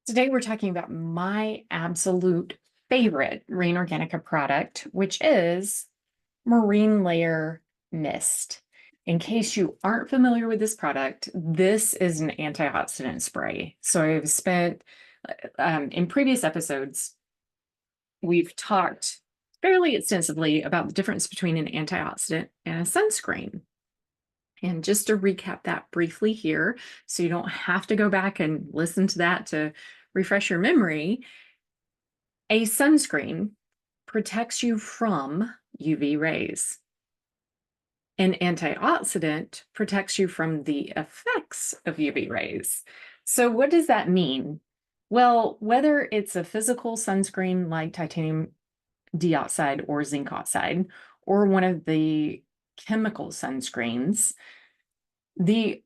Today we're talking about my absolute favorite Rain Organica product, which is Marine Layer Mist. In case you aren't familiar with this product, this is an antioxidant spray. So I've spent, in previous episodes, we've talked fairly extensively about the difference between an antioxidant and a sunscreen. And just to recap that briefly here, so you don't have to go back and listen to that to refresh your memory, a sunscreen protects you from UV rays. An antioxidant protects you from the effects of UV rays. So what does that mean? Well, whether it's a physical sunscreen like titanium dioxide or zinc oxide, or one of the chemical sunscreens, the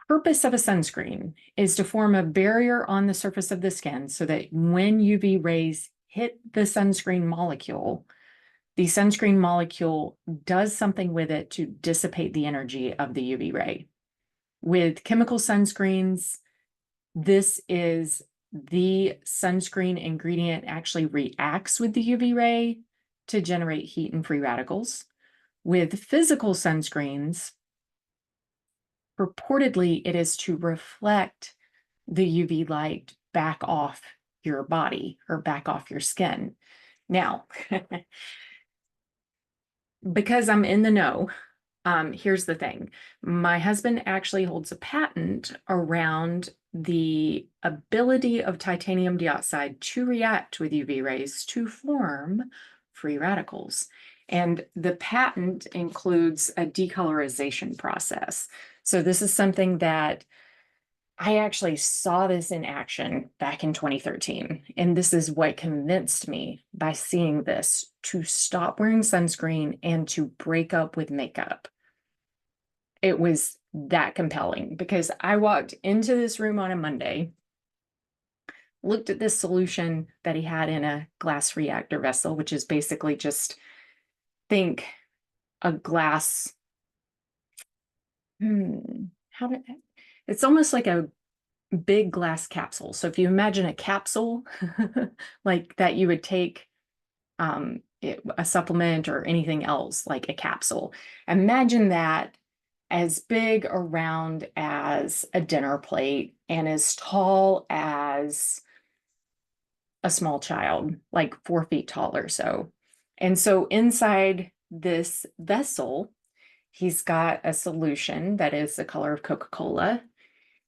purpose of a sunscreen is to form a barrier on the surface of the skin so that when UV rays hit the sunscreen molecule, the sunscreen molecule does something with it to dissipate the energy of the UV ray. With chemical sunscreens, this is the sunscreen ingredient actually reacts with the UV ray to generate heat and free radicals. With physical sunscreens, purportedly, it is to reflect the UV light back off your body or back off your skin. Now, because I'm in the know, here's the thing. My husband actually holds a patent around the ability of titanium dioxide to react with UV rays to form free radicals. And the patent includes a decolorization process. So this is something that I actually saw this in action back in 2013. And this is what convinced me by seeing this to stop wearing sunscreen and to break up with makeup. It was that compelling because I walked into this room on a Monday, looked at this solution that he had in a glass reactor vessel, which is basically just think a glass. It's almost like a big glass capsule. So if you imagine a capsule like that you would take a supplement or anything else like a capsule, imagine that as big around as a dinner plate and as tall as a small child, like 4 feet tall or so. And so inside this vessel, he's got a solution that is the color of Coca-Cola.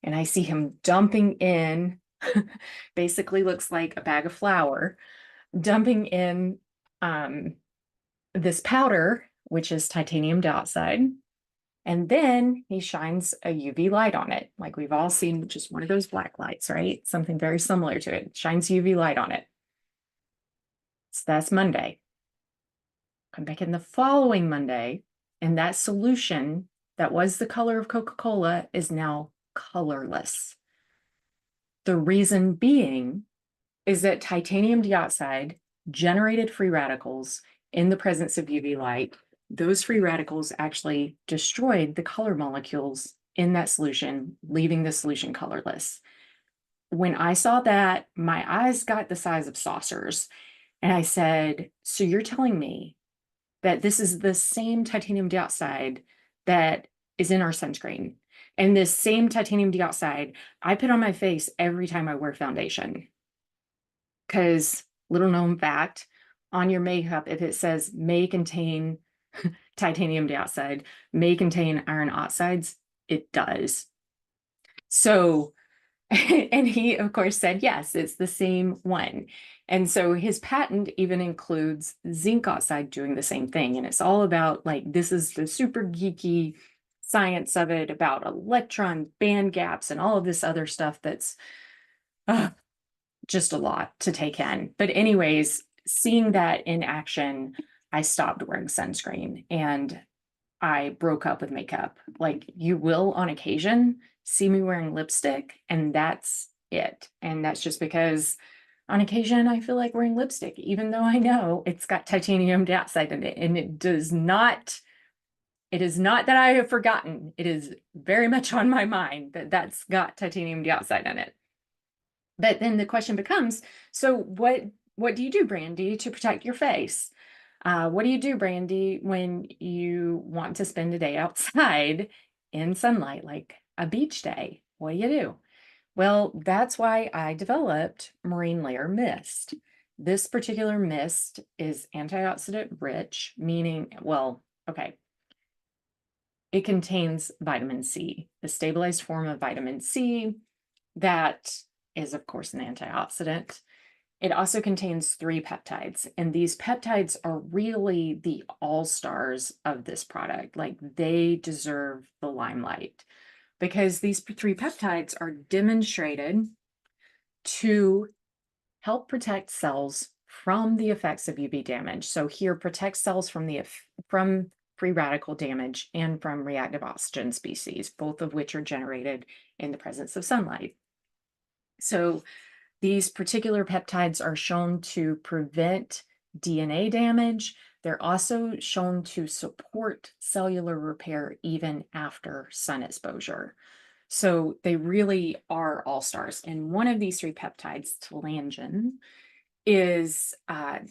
And I see him dumping in, basically looks like a bag of flour, dumping in this powder, which is titanium dioxide. And then he shines a UV light on it. Like we've all seen just one of those black lights, right? Something very similar to it. Shines UV light on it. So that's Monday. Come back in the following Monday, and that solution that was the color of Coca-Cola is now colorless. The reason being is that titanium dioxide generated free radicals in the presence of UV light. Those free radicals actually destroyed the color molecules in that solution, leaving the solution colorless. When I saw that, my eyes got the size of saucers. And I said, so you're telling me that this is the same titanium dioxide that is in our sunscreen? And this same titanium dioxide I put on my face every time I wear foundation. Because, little known fact, on your makeup, if it says may contain titanium dioxide, may contain iron oxides, it does. So, and he, of course, said, yes, it's the same one. And so his patent even includes zinc oxide doing the same thing. And it's all about like, this is the super geeky science of it about electron band gaps and all of this other stuff that's just a lot to take in. But anyways, seeing that in action, I stopped wearing sunscreen and I broke up with makeup. Like you will on occasion see me wearing lipstick and that's it. And that's just because on occasion I feel like wearing lipstick, even though I know it's got titanium dioxide in it. And it is not that I have forgotten. It is very much on my mind that that's got titanium dioxide in it. But then the question becomes, so what do you do, Brandy, to protect your face? What do you do, Brandy, when you want to spend a day outside in sunlight, like a beach day? What do you do? Well, that's why I developed Marine Layer Mist. This particular mist is antioxidant rich, meaning, well, okay, it contains vitamin C, the stabilized form of vitamin C that is, of course, an antioxidant. It also contains 3 peptides, and these peptides are really the all-stars of this product. Like, they deserve the limelight because these 3 peptides are demonstrated to help protect cells from the effects of UV damage. So here, protect cells from free radical damage and from reactive oxygen species, both of which are generated in the presence of sunlight. So these particular peptides are shown to prevent DNA damage. They're also shown to support cellular repair even after sun exposure. So they really are all stars. And one of these 3 peptides, telangian, is,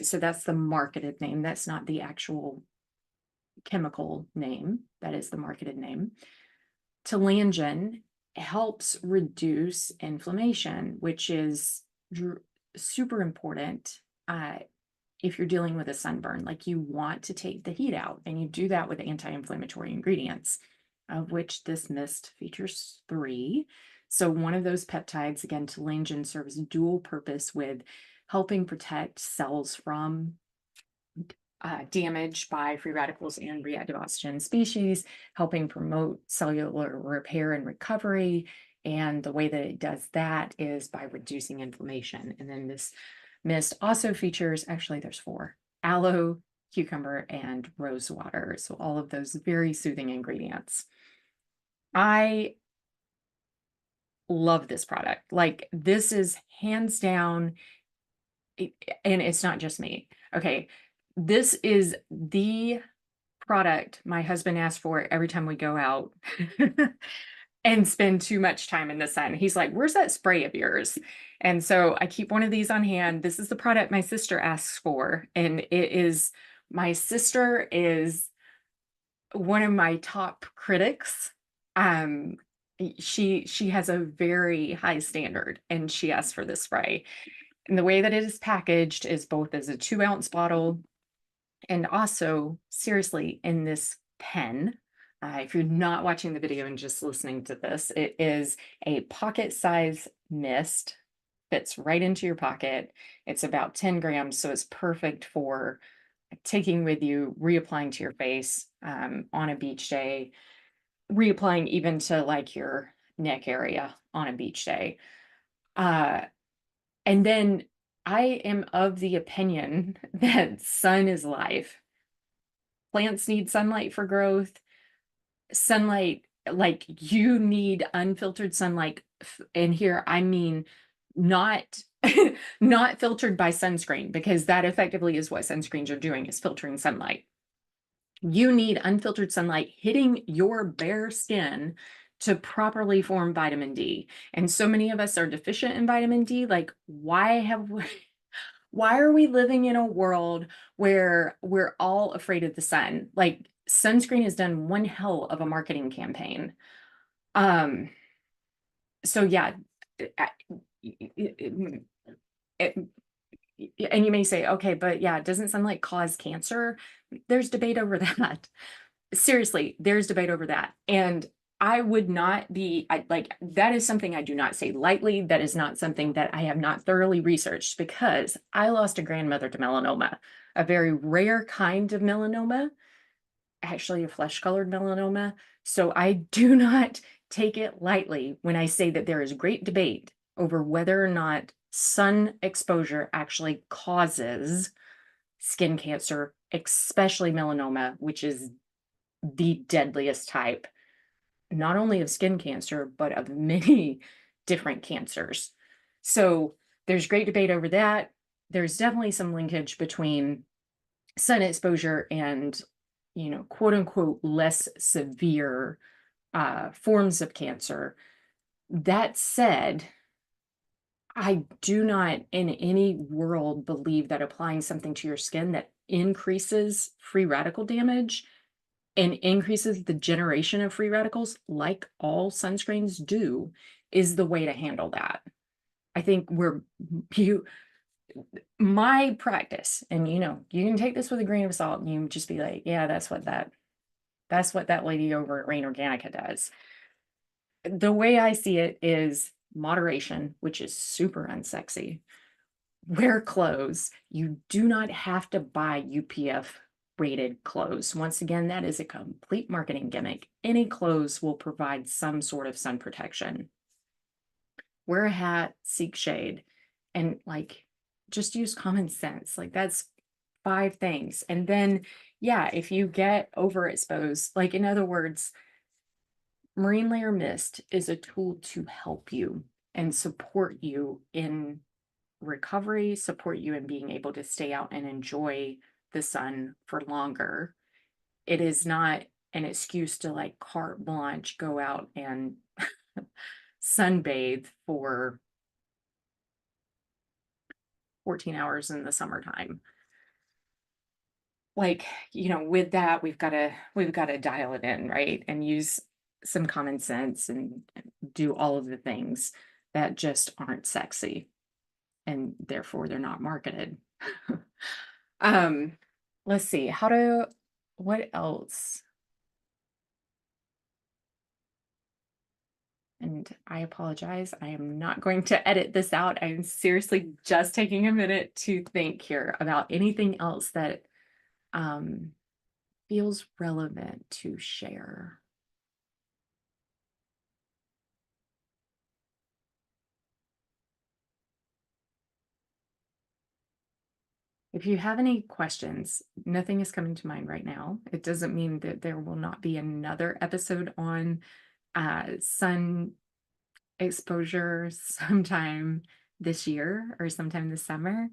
so that's the marketed name. That's not the actual chemical name. That is the marketed name. Telangian helps reduce inflammation, which is super important if you're dealing with a sunburn. Like, you want to take the heat out, and you do that with anti-inflammatory ingredients, of which this mist features 3. So one of those peptides, again, telangian, serves dual purpose with helping protect cells from damage by free radicals and reactive oxygen species, helping promote cellular repair and recovery. And the way that it does that is by reducing inflammation. And then this mist also features, actually there's 4, aloe, cucumber, and rose water. So all of those very soothing ingredients. I love this product. Like, this is hands down, and it's not just me. Okay, this is the product my husband asks for every time we go out and spend too much time in the sun. He's like, where's that spray of yours? And so I keep one of these on hand. This is the product my sister asks for. And my sister is one of my top critics. She has a very high standard, and she asks for this spray. And the way that it is packaged is both as a 2-ounce bottle and also, seriously, in this pen. If you're not watching the video and just listening to this, it is a pocket size mist, fits right into your pocket. It's about 10 grams, so it's perfect for taking with you, reapplying to your face on a beach day, reapplying even to like your neck area on a beach day. And then I am of the opinion that sun is life. Plants need sunlight for growth. Sunlight, like, you need unfiltered sunlight. And here I mean not not filtered by sunscreen, because that effectively is what sunscreens are doing, is filtering sunlight. You need unfiltered sunlight hitting your bare skin to properly form vitamin D. And so many of us are deficient in vitamin D. Like, why are we living in a world where we're all afraid of the sun? Like, sunscreen has done one hell of a marketing campaign. So yeah, and you may say, okay, but yeah, doesn't sunlight cause cancer? There's debate over that. Seriously, there's debate over that. And I would not be, like, that is something I do not say lightly. That is not something that I have not thoroughly researched, because I lost a grandmother to melanoma, a very rare kind of melanoma, actually a flesh-colored melanoma. So I do not take it lightly when I say that there is great debate over whether or not sun exposure actually causes skin cancer, especially melanoma, which is the deadliest type, not only of skin cancer, but of many different cancers. So there's great debate over that. There's definitely some linkage between sun exposure and, quote unquote, less severe forms of cancer. That said, I do not in any world believe that applying something to your skin that increases free radical damage and increases the generation of free radicals, like all sunscreens do, is the way to handle that. I think you, my practice, and you can take this with a grain of salt and you just be like, yeah, that's what that lady over at Rain Organica does. The way I see it is moderation, which is super unsexy. Wear clothes. You do not have to buy UPF rated clothes. Once again, that is a complete marketing gimmick. Any clothes will provide some sort of sun protection. Wear a hat, seek shade, and like just use common sense. Like that's 5 things. And then, yeah, if you get overexposed, like in other words, marine layer mist is a tool to help you and support you in recovery, support you in being able to stay out and enjoy the sun for longer. It is not an excuse to like carte blanche go out and sunbathe for 14 hours in the summertime. Like, with that, we've got to dial it in, right? And use some common sense and do all of the things that just aren't sexy and therefore they're not marketed. um, let's see, what else? And I apologize, I am not going to edit this out. I'm seriously just taking a minute to think here about anything else that um, feels relevant to share. If you have any questions, nothing is coming to mind right now. It doesn't mean that there will not be another episode on sun exposure sometime this year or sometime this summer.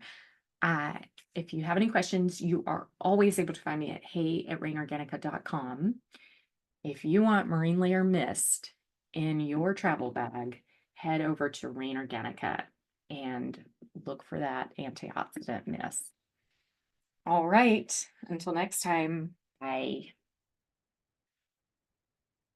Uh, if you have any questions, you are always able to find me at hey@rainorganica.com. If you want marine layer mist in your travel bag, head over to Rain Organica and look for that antioxidant mist. All right, until next time, bye.